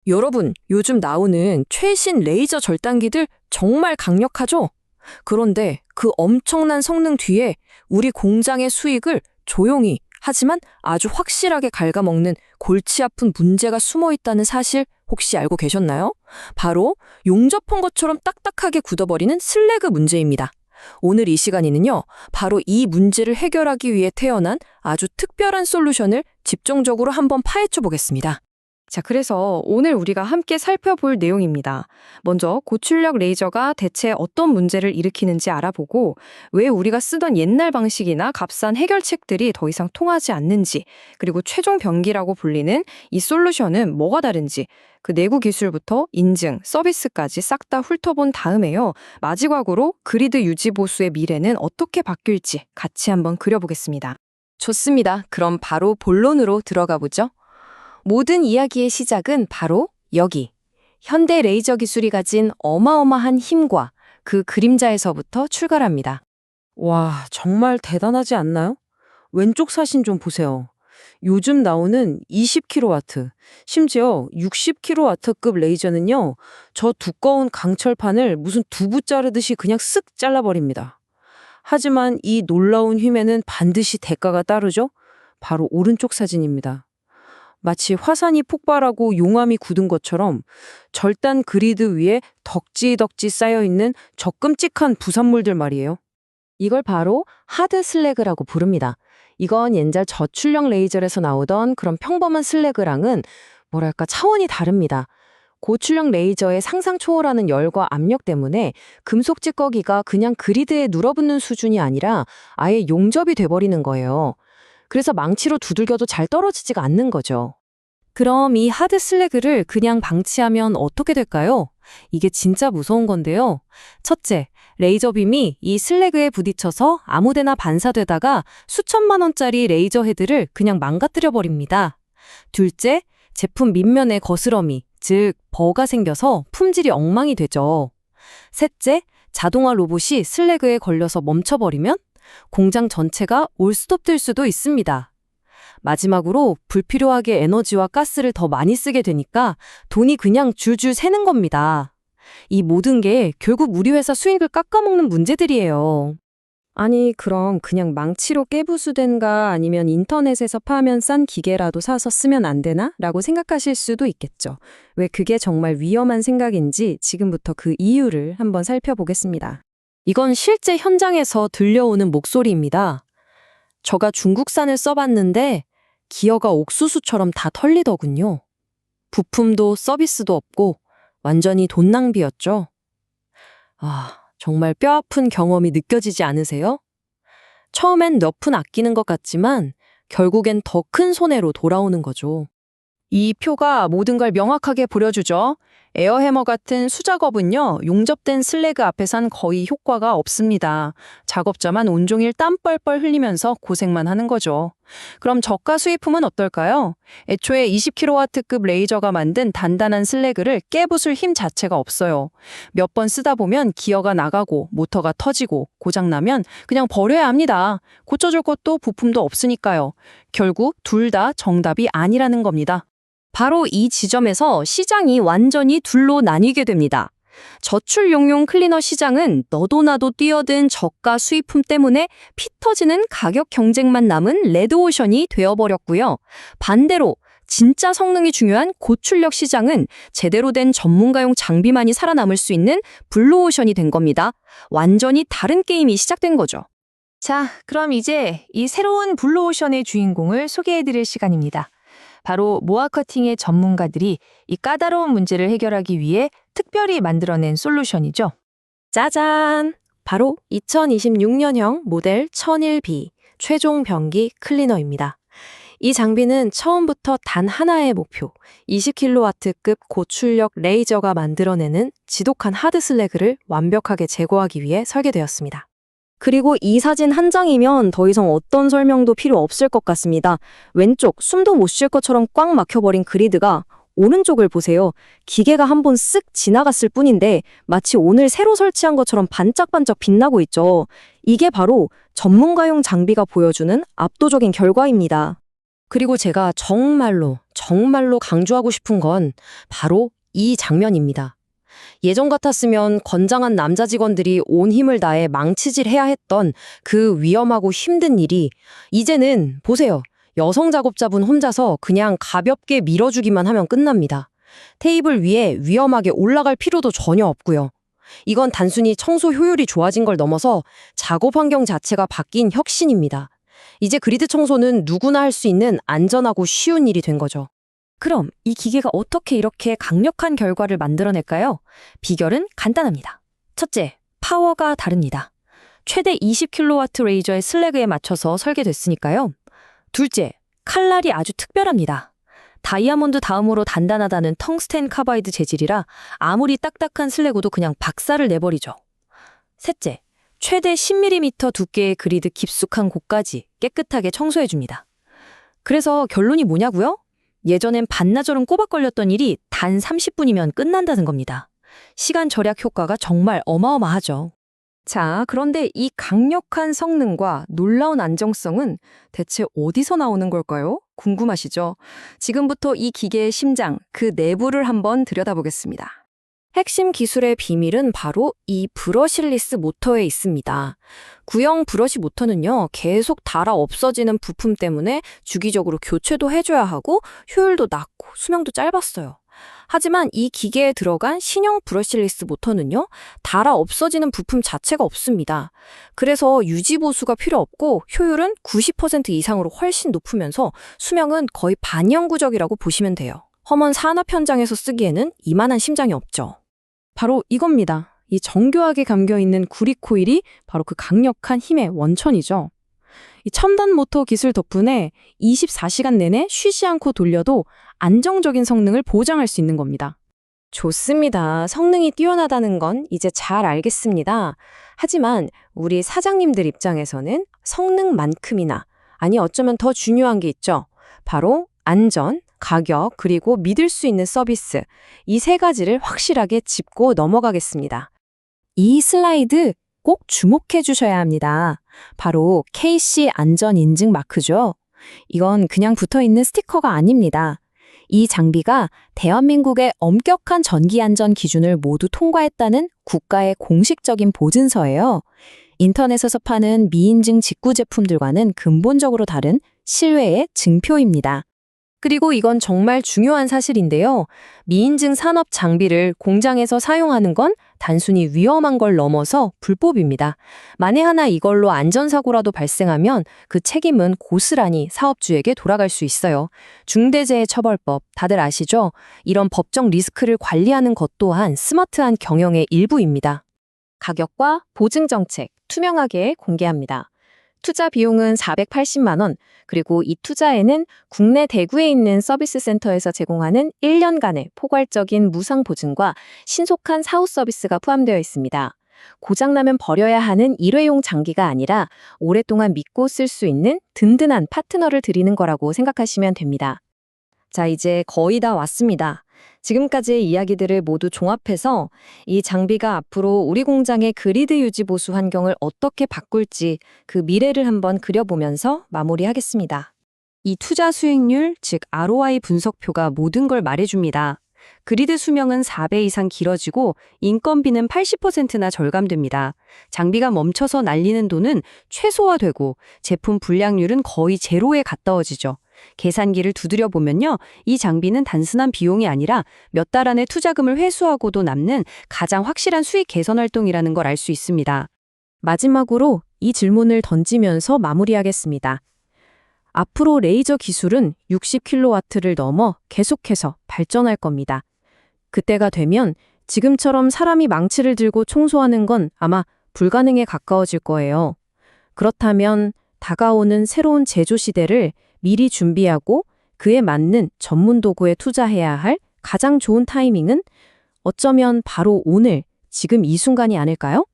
여러분, 요즘 나오는 최신 레이저 절단기들 정말 강력하죠? 그런데 그 엄청난 성능 뒤에 우리 공장의 수익을 조용히 하지만 아주 확실하게 갉아먹는 골치 아픈 문제가 숨어 있다는 사실 혹시 알고 계셨나요? 바로 용접한 것처럼 딱딱하게 굳어버리는 슬래그 문제입니다. 오늘 이 시간에는요, 바로 이 문제를 해결하기 위해 태어난 아주 특별한 솔루션을 집중적으로 한번 파헤쳐 보겠습니다. 자, 그래서 오늘 우리가 함께 살펴볼 내용입니다. 먼저 고출력 레이저가 대체 어떤 문제를 일으키는지 알아보고 왜 우리가 쓰던 옛날 방식이나 값싼 해결책들이 더 이상 통하지 않는지, 그리고 최종 병기라고 불리는 이 솔루션은 뭐가 다른지, 그 내구 기술부터 인증, 서비스까지 싹 다 훑어본 다음에요. 마지막으로 그리드 유지 보수의 미래는 어떻게 바뀔지 같이 한번 그려보겠습니다. 좋습니다. 그럼 바로 본론으로 들어가 보죠. 모든 이야기의 시작은 바로 여기. 현대 레이저 기술이 가진 어마어마한 힘과 그 그림자에서부터 출발합니다. 와, 정말 대단하지 않나요? 왼쪽 사진 좀 보세요. 요즘 나오는 20kW, 심지어 60kW급 레이저는요, 저 두꺼운 강철판을 무슨 두부 자르듯이 그냥 쓱 잘라버립니다. 하지만 이 놀라운 힘에는 반드시 대가가 따르죠? 바로 오른쪽 사진입니다. 마치 화산이 폭발하고 용암이 굳은 것처럼 절단 그리드 위에 덕지덕지 쌓여있는 저 끔찍한 부산물들 말이에요. 이걸 바로 하드 슬래그라고 부릅니다. 이건 옛날 저출력 레이저에서 나오던 그런 평범한 슬래그랑은 뭐랄까 차원이 다릅니다. 고출력 레이저의 상상 초월하는 열과 압력 때문에 금속 찌꺼기가 그냥 그리드에 눌어붙는 수준이 아니라 아예 용접이 돼버리는 거예요. 그래서 망치로 두들겨도 잘 떨어지지가 않는 거죠. 그럼 이 하드 슬래그를 그냥 방치하면 어떻게 될까요? 이게 진짜 무서운 건데요. 첫째, 레이저 빔이 이 슬래그에 부딪혀서 아무데나 반사되다가 수천만 원짜리 레이저 헤드를 그냥 망가뜨려 버립니다. 둘째, 제품 밑면에 거스러미, 즉 버가 생겨서 품질이 엉망이 되죠. 셋째, 자동화 로봇이 슬래그에 걸려서 멈춰버리면 공장 전체가 올스톱될 수도 있습니다. 마지막으로 불필요하게 에너지와 가스를 더 많이 쓰게 되니까 돈이 그냥 줄줄 새는 겁니다. 이 모든 게 결국 우리 회사 수익을 깎아먹는 문제들이에요. 아니, 그럼 그냥 망치로 깨부수든가 아니면 인터넷에서 파면 싼 기계라도 사서 쓰면 안 되나? 라고 생각하실 수도 있겠죠. 왜 그게 정말 위험한 생각인지 지금부터 그 이유를 한번 살펴보겠습니다. 이건 실제 현장에서 들려오는 목소리입니다. 저가 중국산을 써봤는데 기어가 옥수수처럼 다 털리더군요. 부품도 서비스도 없고 완전히 돈 낭비였죠. 아, 정말 뼈아픈 경험이 느껴지지 않으세요? 처음엔 몇 푼 아끼는 것 같지만 결국엔 더 큰 손해로 돌아오는 거죠. 이 표가 모든 걸 명확하게 보여주죠. 에어해머 같은 수작업은요, 용접된 슬래그 앞에선 거의 효과가 없습니다. 작업자만 온종일 땀 뻘뻘 흘리면서 고생만 하는 거죠. 그럼 저가 수입품은 어떨까요? 애초에 20kW급 레이저가 만든 단단한 슬래그를 깨부술 힘 자체가 없어요. 몇 번 쓰다 보면 기어가 나가고 모터가 터지고 고장나면 그냥 버려야 합니다. 고쳐줄 것도 부품도 없으니까요. 결국 둘 다 정답이 아니라는 겁니다. 바로 이 지점에서 시장이 완전히 둘로 나뉘게 됩니다. 저출용용 클리너 시장은 너도 나도 뛰어든 저가 수입품 때문에 피 터지는 가격 경쟁만 남은 레드오션이 되어버렸고요. 반대로 진짜 성능이 중요한 고출력 시장은 제대로 된 전문가용 장비만이 살아남을 수 있는 블루오션이 된 겁니다. 완전히 다른 게임이 시작된 거죠. 자, 그럼 이제 이 새로운 블루오션의 주인공을 소개해드릴 시간입니다. 바로 모아 커팅의 전문가들이 이 까다로운 문제를 해결하기 위해 특별히 만들어낸 솔루션이죠. 짜잔! 바로 2026년형 모델 1001B 최종 병기 클리너입니다. 이 장비는 처음부터 단 하나의 목표, 20kW급 고출력 레이저가 만들어내는 지독한 하드 슬래그를 완벽하게 제거하기 위해 설계되었습니다. 그리고 이 사진 한 장이면 더 이상 어떤 설명도 필요 없을 것 같습니다. 왼쪽 숨도 못 쉴 것처럼 꽉 막혀버린 그리드가 오른쪽을 보세요. 기계가 한 번 쓱 지나갔을 뿐인데 마치 오늘 새로 설치한 것처럼 반짝반짝 빛나고 있죠. 이게 바로 전문가용 장비가 보여주는 압도적인 결과입니다. 그리고 제가 정말로 강조하고 싶은 건 바로 이 장면입니다. 예전 같았으면 건장한 남자 직원들이 온 힘을 다해 망치질해야 했던 그 위험하고 힘든 일이 이제는 보세요. 여성 작업자분 혼자서 그냥 가볍게 밀어주기만 하면 끝납니다. 테이블 위에 위험하게 올라갈 필요도 전혀 없고요. 이건 단순히 청소 효율이 좋아진 걸 넘어서 작업 환경 자체가 바뀐 혁신입니다. 이제 그리드 청소는 누구나 할 수 있는 안전하고 쉬운 일이 된 거죠. 그럼 이 기계가 어떻게 이렇게 강력한 결과를 만들어낼까요? 비결은 간단합니다. 첫째, 파워가 다릅니다. 최대 20kW 레이저의 슬래그에 맞춰서 설계됐으니까요. 둘째, 칼날이 아주 특별합니다. 다이아몬드 다음으로 단단하다는 텅스텐 카바이드 재질이라 아무리 딱딱한 슬래그도 그냥 박살을 내버리죠. 셋째, 최대 10mm 두께의 그리드 깊숙한 곳까지 깨끗하게 청소해줍니다. 그래서 결론이 뭐냐고요? 예전엔 반나절은 꼬박 걸렸던 일이 단 30분이면 끝난다는 겁니다. 시간 절약 효과가 정말 어마어마하죠. 자, 그런데 이 강력한 성능과 놀라운 안정성은 대체 어디서 나오는 걸까요? 궁금하시죠? 지금부터 이 기계의 심장, 그 내부를 한번 들여다보겠습니다. 핵심 기술의 비밀은 바로 이 브러실리스 모터에 있습니다. 구형 브러시 모터는요, 계속 닳아 없어지는 부품 때문에 주기적으로 교체도 해줘야 하고 효율도 낮고 수명도 짧았어요. 하지만 이 기계에 들어간 신형 브러실리스 모터는요, 닳아 없어지는 부품 자체가 없습니다. 그래서 유지 보수가 필요 없고 효율은 90% 이상으로 훨씬 높으면서 수명은 거의 반영구적이라고 보시면 돼요. 험한 산업 현장에서 쓰기에는 이만한 심장이 없죠. 바로 이겁니다. 이 정교하게 감겨있는 구리 코일이 바로 그 강력한 힘의 원천이죠. 이 첨단 모터 기술 덕분에 24시간 내내 쉬지 않고 돌려도 안정적인 성능을 보장할 수 있는 겁니다. 좋습니다. 성능이 뛰어나다는 건 이제 잘 알겠습니다. 하지만 우리 사장님들 입장에서는 성능만큼이나, 아니 어쩌면 더 중요한 게 있죠. 바로 안전, 가격, 그리고 믿을 수 있는 서비스. 이 세 가지를 확실하게 짚고 넘어가겠습니다. 이 슬라이드 꼭 주목해 주셔야 합니다. 바로 KC 안전 인증 마크죠. 이건 그냥 붙어 있는 스티커가 아닙니다. 이 장비가 대한민국의 엄격한 전기 안전 기준을 모두 통과했다는 국가의 공식적인 보증서예요. 인터넷에서 파는 미인증 직구 제품들과는 근본적으로 다른 실외의 증표입니다. 그리고 이건 정말 중요한 사실인데요. 미인증 산업 장비를 공장에서 사용하는 건 단순히 위험한 걸 넘어서 불법입니다. 만에 하나 이걸로 안전사고라도 발생하면 그 책임은 고스란히 사업주에게 돌아갈 수 있어요. 중대재해처벌법 다들 아시죠? 이런 법적 리스크를 관리하는 것 또한 스마트한 경영의 일부입니다. 가격과 보증 정책 투명하게 공개합니다. 투자 비용은 480만 원, 그리고 이 투자에는 국내 대구에 있는 서비스 센터에서 제공하는 1년간의 포괄적인 무상 보증과 신속한 사후 서비스가 포함되어 있습니다. 고장나면 버려야 하는 일회용 장기가 아니라 오랫동안 믿고 쓸 수 있는 든든한 파트너를 드리는 거라고 생각하시면 됩니다. 자, 이제 거의 다 왔습니다. 지금까지의 이야기들을 모두 종합해서 이 장비가 앞으로 우리 공장의 그리드 유지 보수 환경을 어떻게 바꿀지 그 미래를 한번 그려보면서 마무리하겠습니다. 이 투자 수익률, 즉 ROI 분석표가 모든 걸 말해줍니다. 그리드 수명은 4배 이상 길어지고 인건비는 80%나 절감됩니다. 장비가 멈춰서 날리는 돈은 최소화되고 제품 불량률은 거의 제로에 가까워지죠. 계산기를 두드려 보면요. 이 장비는 단순한 비용이 아니라 몇 달 안에 투자금을 회수하고도 남는 가장 확실한 수익 개선 활동이라는 걸 알 수 있습니다. 마지막으로 이 질문을 던지면서 마무리하겠습니다. 앞으로 레이저 기술은 60kW를 넘어 계속해서 발전할 겁니다. 그때가 되면 지금처럼 사람이 망치를 들고 청소하는 건 아마 불가능에 가까워질 거예요. 그렇다면 다가오는 새로운 제조 시대를 미리 준비하고 그에 맞는 전문 도구에 투자해야 할 가장 좋은 타이밍은 어쩌면 바로 오늘, 지금 이 순간이 아닐까요?